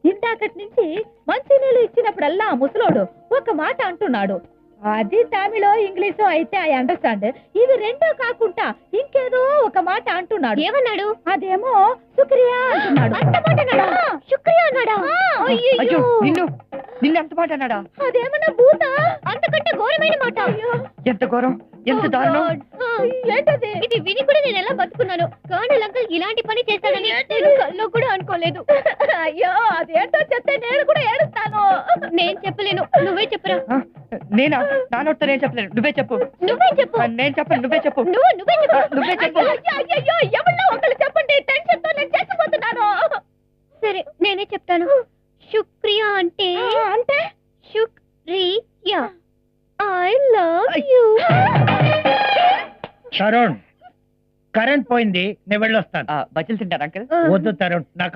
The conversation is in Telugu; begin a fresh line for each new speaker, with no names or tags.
ఇందాకటి నుంచి మంచినీళ్ళు ఇచ్చినప్పుడల్లా ముసలోడు ఒక మాట అంటున్నాడు. అది తమిళో ఇంగ్లీషో అయితే ఐ అండర్స్టాండ్. ఇవి రెండో కాకుండా ఇంకేదో ఒక మాట అంటున్నాడు. ఏమన్నాడు? అదేమో శుక్రియా అంటున్నాడు. శుక్రియా అన్నాడా?
నిన్ను అంత మాట అన్నాడా?
అదేమన్నా భూత? అంతకంటే ఘోరమైన మాట.
ఎంత ఘోరం, ఎంత దారుణం.
ఏంటది? ఇది విని కూడా నేను ఎలా బతుకున్నాను. కర్నల్ అంకుల్ ఇలాంటి పని చేస్తాడని నేను కల్లో కూడా అనుకోలేదు. అయ్యో అదేంటో చెప్తే నేను కూడా ఏడుస్తాను. నేను చెప్పలేను, నువ్వే చెప్పురా.
నేనా? నా నోటితో నేను చెప్పలేను, నువ్వే చెప్పు.
నువ్వే చెప్పు.
నేను చెప్పను, నువ్వే చెప్పు.
నువ్వే చెప్పు.
నువ్వే చెప్పు.
అయ్యో ఎవరిలో ఒకళ్ళు చెప్పండి, టెన్షన్ తో నేను చచ్చిపోతున్నాను. సరే నేనే చెప్తాను. శుక్రియా అంటే అంటే శుక్రియా. I love you.
Tarun, current పోయింది, నేను వెళ్ళొస్తాను.
బజ్జీలు తింటారా అంకల్?
వద్దు తరుణ్, నాకు